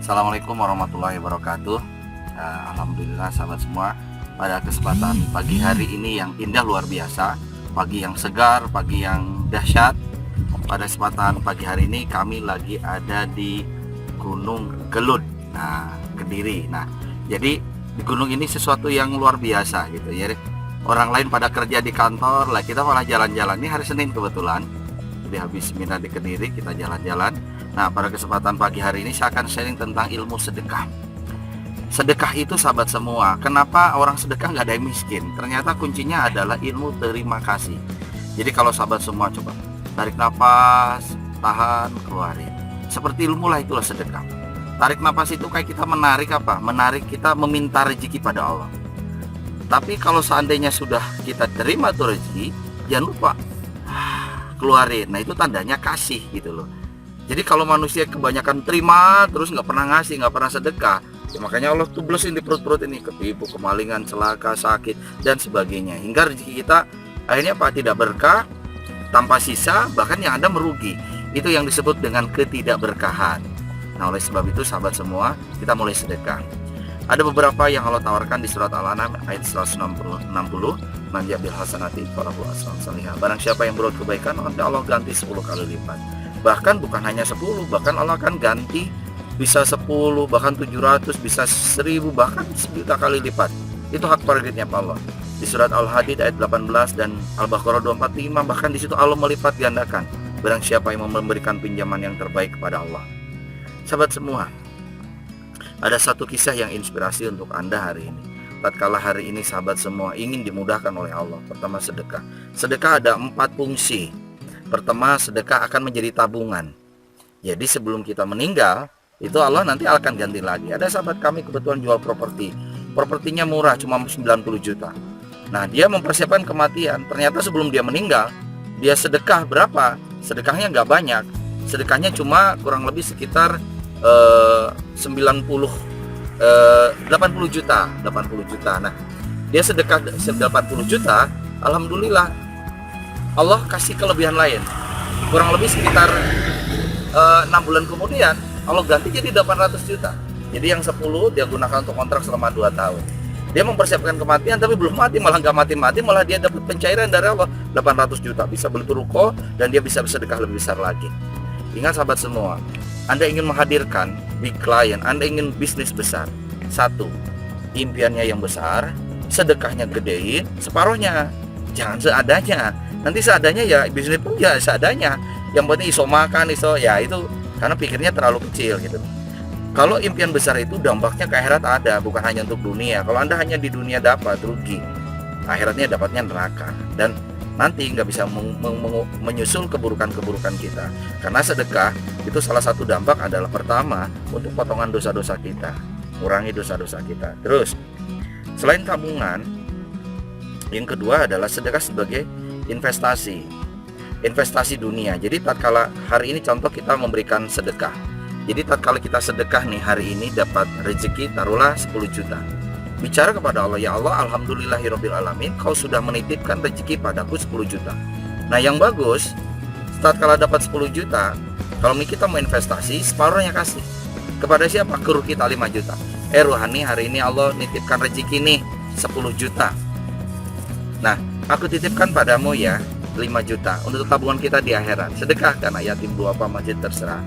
Assalamualaikum warahmatullahi wabarakatuh. Alhamdulillah sahabat semua, pada kesempatan pagi hari ini yang indah luar biasa, pagi yang segar, pagi yang dahsyat. Pada kesempatan pagi hari ini kami lagi ada di Gunung Gelud, Kediri. Jadi di gunung ini sesuatu yang luar biasa gitu ya. Orang lain pada kerja di kantor, lah kita malah jalan-jalan. Ini hari Senin kebetulan. Jadi habis seminar di Kediri, kita jalan-jalan. Nah, pada kesempatan pagi hari ini saya akan sharing tentang ilmu sedekah. Sedekah itu sahabat semua, kenapa orang sedekah nggak ada yang miskin? Ternyata kuncinya adalah ilmu terima kasih. Jadi kalau sahabat semua coba tarik nafas, tahan, keluarin. Seperti ilmu lah, itulah sedekah. Tarik nafas itu kayak kita menarik apa? Menarik kita meminta rezeki pada Allah. Tapi kalau seandainya sudah kita terima tuh rezeki, jangan lupa keluarin. Nah, itu tandanya kasih gitu loh. Jadi kalau manusia kebanyakan terima terus nggak pernah ngasih, nggak pernah sedekah, ya makanya Allah tuh blesin di perut-perut ini, ketipu, kemalingan, celaka, sakit dan sebagainya, hingga rezeki kita akhirnya tidak berkah, tanpa sisa, bahkan yang ada merugi. Itu yang disebut dengan ketidakberkahan. Nah, oleh sebab itu sahabat semua, kita mulai sedekah. Ada beberapa yang Allah tawarkan di surat Al-An'am ayat 160, man jabil hasanati falahu asyru amsalihha. Barang siapa yang berbuat kebaikan, maka Allah ganti 10 kali lipat. Bahkan bukan hanya 10, bahkan Allah akan ganti bisa 10, bahkan 700, bisa 1000, bahkan 1.000 kali lipat. Itu hak prerogatifnya Allah. Di surat Al-Hadid ayat 18 dan Al-Baqarah 245, bahkan di situ Allah melipat gandakan barang siapa yang memberikan pinjaman yang terbaik kepada Allah. Sahabat semua, ada satu kisah yang inspirasi untuk Anda hari ini. Tatkala hari ini sahabat semua ingin dimudahkan oleh Allah. Pertama, sedekah. Sedekah ada 4 fungsi. Pertama, sedekah akan menjadi tabungan. Jadi sebelum kita meninggal, itu Allah nanti akan ganti lagi. Ada sahabat kami kebetulan jual properti. Propertinya murah, cuma 90 juta. Nah, dia mempersiapkan kematian. Ternyata sebelum dia meninggal, dia sedekah berapa? Sedekahnya nggak banyak. Sedekahnya cuma kurang lebih sekitar 80 juta. Nah, dia sedekah 80 juta. Alhamdulillah, Allah kasih kelebihan lain. Kurang lebih sekitar 6 bulan kemudian Allah ganti jadi 800 juta. Jadi yang 10 dia gunakan untuk kontrak selama 2 tahun. Dia mempersiapkan kematian tapi belum mati, malah nggak mati-mati, malah dia dapat pencairan dari Allah 800 juta. Bisa beli ruko dan dia bisa bersedekah lebih besar lagi. Ingat sahabat semua, Anda ingin menghadirkan big client, Anda ingin bisnis besar. 1, impiannya yang besar, sedekahnya gedein, separuhnya. Jangan seadanya. Nanti seadanya ya bisnis pun ya seadanya. Yang penting iso makan, iso ya itu karena pikirnya terlalu kecil gitu. Kalau impian besar itu dampaknya ke akhirat ada, bukan hanya untuk dunia. Kalau Anda hanya di dunia dapat rugi, akhiratnya dapatnya neraka dan nanti nggak bisa menyusul keburukan-keburukan kita. Karena sedekah itu salah satu dampak adalah pertama untuk potongan dosa-dosa kita, kurangi dosa-dosa kita. Terus selain tabungan, yang kedua adalah sedekah sebagai investasi dunia. Jadi tatkala hari ini contoh kita memberikan sedekah. Jadi tatkala kita sedekah nih hari ini dapat rezeki taruhlah 10 juta. Bicara kepada Allah, ya Allah, alhamdulillahirabbil alamin, kau sudah menitipkan rezeki padaku 10 juta. Nah, yang bagus tatkala dapat 10 juta, kalau kita mau investasi, separuhnya kasih. Kepada siapa? Ke ruh kita 5 juta. Ruhani, hari ini Allah nitipkan rezeki nih 10 juta. Nah, aku titipkan padamu ya 5 juta untuk tabungan kita di akhirat. Sedekahkan yatim duafa masjid terserah.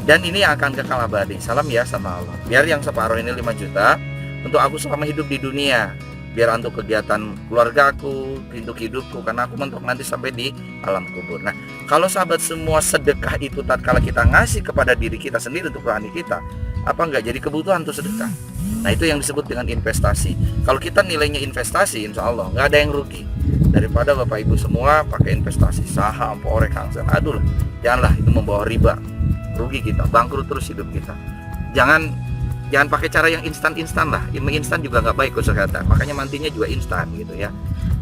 Dan ini yang akan kekal abadi. Salam ya sama Allah. Biar yang separuh ini 5 juta untuk aku selama hidup di dunia. Biar untuk kegiatan keluargaku, untuk hidupku, karena aku mentok nanti sampai di alam kubur. Nah, kalau sahabat semua sedekah itu tatkala kita ngasih kepada diri kita sendiri untuk rohani kita, apa enggak jadi kebutuhan untuk sedekah? Nah, itu yang disebut dengan investasi. Kalau kita nilainya investasi, insya Allah nggak ada yang rugi. Daripada Bapak Ibu semua pakai investasi saham, forex, hangsen, aduh lah, janganlah, itu membawa riba, rugi kita, bangkrut terus hidup kita. Jangan pakai cara yang instan lah. Mie instan juga nggak baik untuk kesehatan. Makanya mantinya juga instan gitu ya.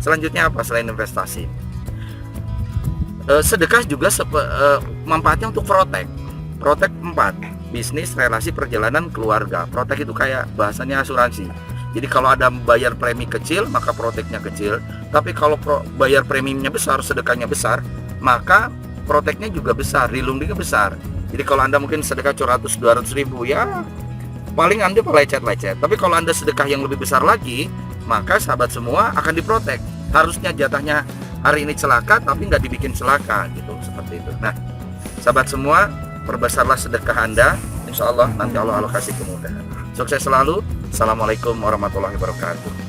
Selanjutnya apa selain investasi? Sedekah juga manfaatnya untuk protek 4. Bisnis, relasi, perjalanan, keluarga. Protek itu kayak bahasanya asuransi. Jadi kalau ada bayar premi kecil, maka proteknya kecil. Tapi kalau bayar premiumnya besar, sedekahnya besar, maka proteknya juga besar, rilungnya besar. Jadi kalau Anda mungkin sedekah 100-200 ribu, ya paling Anda lecet-lecet. Tapi kalau Anda sedekah yang lebih besar lagi, maka sahabat semua akan diprotek. Harusnya jatahnya hari ini celaka, tapi nggak dibikin celaka gitu, seperti itu. Nah, sahabat semua, perbesarlah sedekah Anda. Insya Allah nanti Allah kasih kemudahan. Sukses selalu. Assalamualaikum warahmatullahi wabarakatuh.